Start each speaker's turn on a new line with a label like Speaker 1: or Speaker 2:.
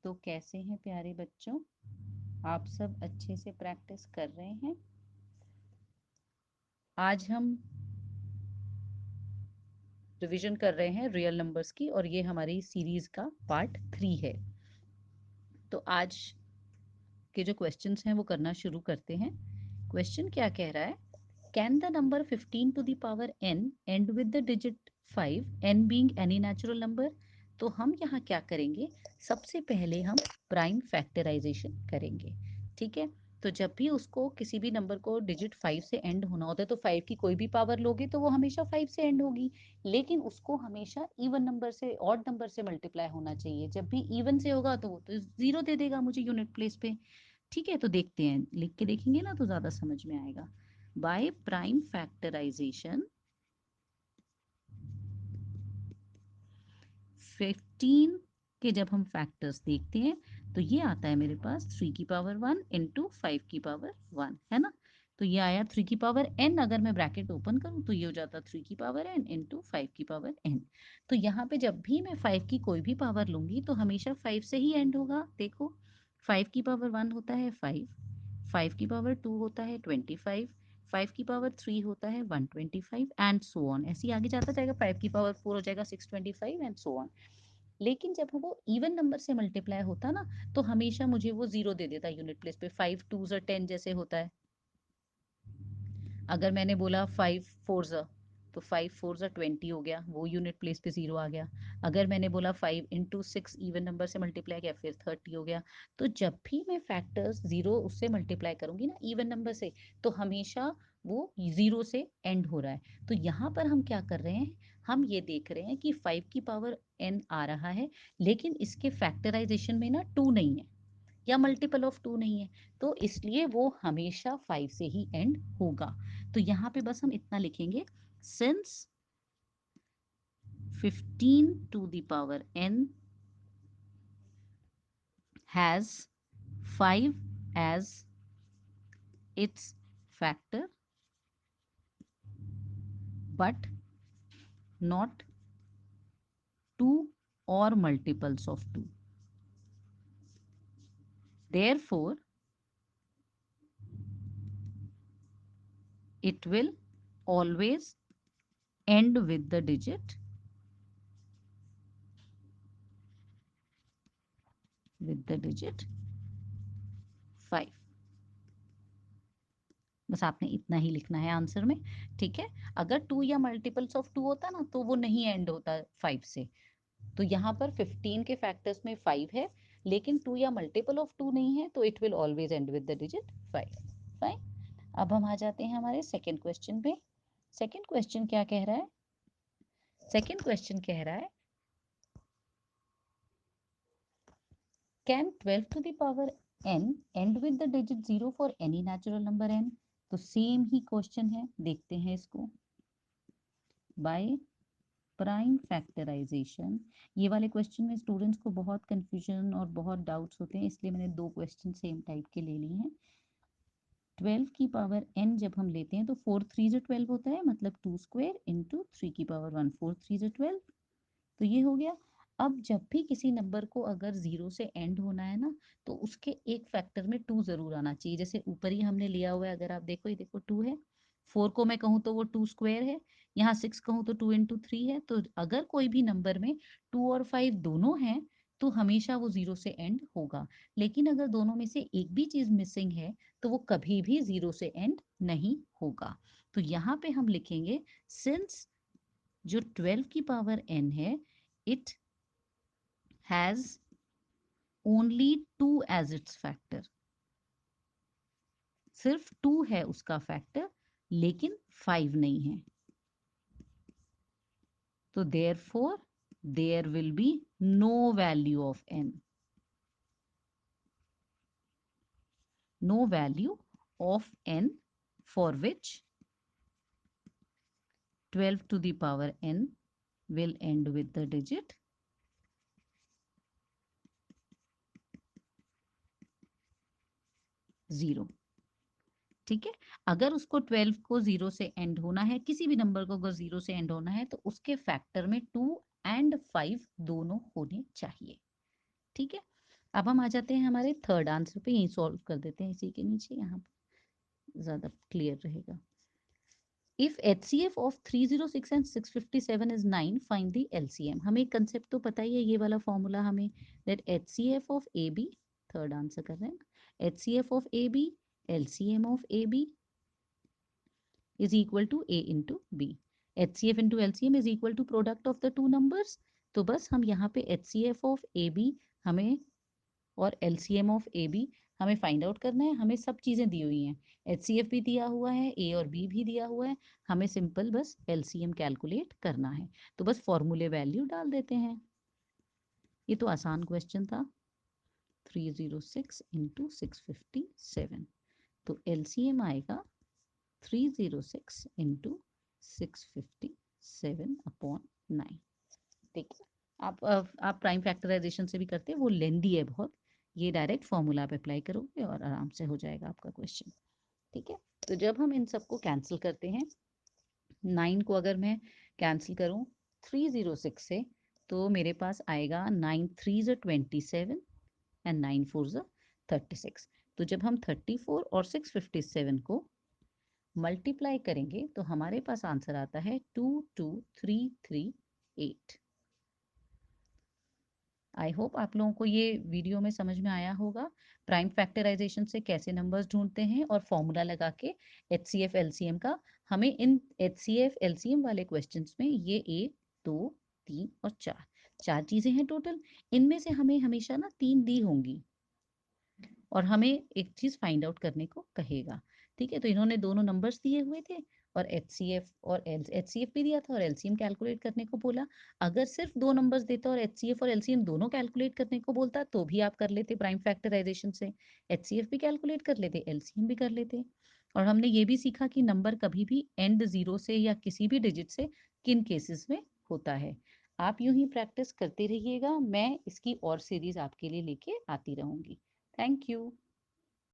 Speaker 1: तो कैसे हैं प्यारे बच्चों, आप सब अच्छे से प्रैक्टिस कर रहे हैं। आज हम रिवीजन कर रहे हैं रियल नंबर्स की और ये हमारी सीरीज का पार्ट 3 है। तो आज के जो क्वेश्चंस हैं वो करना शुरू करते हैं। क्वेश्चन क्या कह रहा है, can the number 15 to the power n end with the digit 5, n being any natural number. तो हम यहाँ क्या करेंगे, सबसे पहले हम प्राइम फैक्टराइजेशन करेंगे। ठीक है, तो जब भी उसको किसी भी नंबर को डिजिट 5 से एंड होना होता है तो 5 की कोई भी पावर लोगे तो वो हमेशा 5 से एंड होगी, लेकिन उसको हमेशा इवन नंबर से, ऑड नंबर से मल्टीप्लाई होना चाहिए। जब भी इवन से होगा तो वो तो जीरो दे देगा मुझे यूनिट प्लेस पे। ठीक है, तो देखते हैं, लिख के देखेंगे ना तो ज्यादा समझ में आएगा। बाय प्राइम फैक्टराइजेशन 15 के जब हम फैक्टर्स देखते हैं तो ये आता है मेरे पास 3 की पावर 1 इंटू 5 की पावर 1, है ना। तो ये आया 3 की पावर n, अगर मैं ब्रैकेट ओपन करूं तो ये हो जाता 3 की पावर n इंटू 5 की पावर n। तो यहाँ पे जब भी मैं 5 की कोई भी पावर लूंगी तो हमेशा 5 से ही एंड होगा। देखो, 5 की पावर 1 होता है 5, 5 की पावर 2 होता है 25, 5 की पावर 3 होता है 125 एंड सो ऑन। ऐसे ही आगे जाता जाएगा, 5 की पावर 4 हो जाएगा 625 एंड सो ऑन। लेकिन जब वो इवन नंबर से मल्टीप्लाई होता ना तो हमेशा मुझे वो जीरो दे देता यूनिट प्लेस पे। 5 2 10 जैसे होता है। अगर मैंने बोला 5 4 तो 5 4 20 हो गया, वो यूनिट प्लेस पे जीरो आ गया। अगर मैंने बोला 5 इंटू 6 इवन नंबर से मल्टीप्लाई किया फिर 30 हो गया। तो जब भी मैं फैक्टर्स जीरो उससे मल्टीप्लाई करूंगी ना इवन नंबर से तो हमेशा वो जीरो से एंड हो रहा है। तो यहाँ पर हम क्या कर रहे हैं, हम ये देख रहे हैं कि 5 की पावर n आ रहा है लेकिन इसके फैक्टराइजेशन में ना 2 नहीं है या मल्टीपल ऑफ 2 नहीं है, तो इसलिए वो हमेशा 5 से ही एंड होगा। तो यहाँ पे बस हम इतना लिखेंगे, since 15 to the power n has 5 as its factor but not 2 or multiples of 2, therefore it will always end with the digit 5। बस आपने इतना ही लिखना है आंसर में। ठीक है, अगर 2 या मल्टीपल्स ऑफ 2 होता ना तो वो नहीं एंड होता 5 से। तो यहाँ पर 15 के फैक्टर्स में 5 है लेकिन 2 या मल्टीपल ऑफ 2 नहीं है तो it will always end with the digit 5। Fine. अब हम आ जाते हैं हमारे सेकेंड क्वेश्चन पे। सेकेंड क्वेश्चन क्या कह रहा है, सेकेंड क्वेश्चन कह रहा है, can 12 to the power n end with the digit 0 for any natural number n। तो सेम ही क्वेश्चन है, देखते हैं इसको। बाय प्राइम फैक्टराइजेशन, ये वाले क्वेश्चन में स्टूडेंट्स को बहुत कंफ्यूजन और बहुत डाउट्स होते हैं, इसलिए मैंने दो क्वेश्चन सेम टाइप के ले लिए हैं। 12 की पावर n जब हम लेते हैं तो 4 3 जो 12 होता है, मतलब 2 स्क्वायर इंटू 3 की पावर 1, 4 3 जो 12, तो ये हो गया। अब जब भी किसी नंबर को अगर जीरो से एंड होना है ना तो उसके एक फैक्टर में 2 जरूर आना चाहिए। जैसे ऊपर ही हमने लिया हुआ है, अगर आप देखो, ये देखो 2 है, 4 को मैं कहूँ तो वो 2 स्क्वायर है, यहाँ 6 कहूँ तो 2 इंटू 3 है। तो अगर कोई भी नंबर में 2 और 5 दोनों हैं तो हमेशा वो जीरो से एंड होगा। लेकिन अगर दोनों में से एक भी चीज मिसिंग है तो वो कभी भी जीरो से एंड नहीं होगा। तो यहाँ पे हम लिखेंगे, सिंस जो 12 की पावर n है, it has only 2 as its factor। सिर्फ 2 है उसका फैक्टर लेकिन 5 नहीं है। तो therefore there will be no value of n, no value of n for which 12 to the power n will end with the digit 0। ठीक है, अगर उसको 12 को जीरो से एंड होना है, किसी भी नंबर को अगर जीरो से एंड होना है तो उसके फैक्टर में 2 एंड 5 दोनों होने चाहिए। ठीक है, अब हम आ जाते हैं हमारे थर्ड आंसर पे, यही सॉल्व कर देते हैं इसी के नीचे, यहाँ ज़्यादा क्लियर रहेगा। If HCF of 306 and 657 is 9, find the LCM. हमें कंसेप्ट तो पता ही है, ये वाला फॉर्मूला हमें, that HCF of AB, third answer कर रहे हैं, HCF of AB, LCM of AB is equal to A into B. HCF into LCM is equal to product of the two numbers. तो बस हम यहाँ पे HCF of AB हमें और LCM ऑफ AB हमें फाइंड आउट करना है। हमें सब चीज़ें दी हुई हैं, HCF भी दिया हुआ है, A और B भी दिया हुआ है, हमें सिंपल बस LCM कैलकुलेट करना है। तो बस फॉर्मूले वैल्यू डाल देते हैं। ये तो आसान क्वेश्चन था। 306 इंटू 657, तो LCM आएगा 306 इंटू 657 अपॉन 9। देखिए आप प्राइम फैक्टराइजेशन से भी करते हैं, वो लेंदी है बहुत, ये डायरेक्ट फॉर्मूला आप अप्लाई करोगे और आराम से हो जाएगा आपका क्वेश्चन। ठीक है, तो जब हम इन सबको कैंसिल करते हैं, 9 को अगर मैं कैंसिल करूं 306 से, तो मेरे पास आएगा 9 3 ज़ 27 एंड 9 4 ज़ 36। तो जब हम 34 और 657 को मल्टीप्लाई करेंगे तो हमारे पास आंसर आता है 22338। आई होप आप लोगों को ये वीडियो में समझ में आया होगा, प्राइम फैक्टराइजेशन से कैसे नंबर्स ढूंढते हैं और फॉर्मूला लगा के HCF LCM का। हमें इन HCF LCM वाले क्वेश्चंस में ये 1 2 3 और 4 चीजें हैं टोटल, इनमें से हमें हमेशा ना 3 दी होंगी और हमें एक चीज फाइंड आउट करने को कहेगा। ठीक है, तो इन्होंने दोनों नंबर्स दिए हुए थे और HCF भी दिया था और LCM कैलकुलेट करने को बोला। अगर सिर्फ 2 नंबर्स देता और HCF और LCM दोनों कैलकुलेट करने को बोलता तो भी आप कर लेते प्राइम फैक्टराइजेशन से, HCF भी कैलकुलेट कर लेते, LCM भी कर लेते। और हमने ये भी सीखा कि नंबर कभी भी एंड 0 से या किसी भी डिजिट से किन केसेस में होता है। आप यूं ही प्रैक्टिस करते रहिएगा, मैं इसकी और सीरीज आपके लिए लेके आती रहूंगी। Thank you.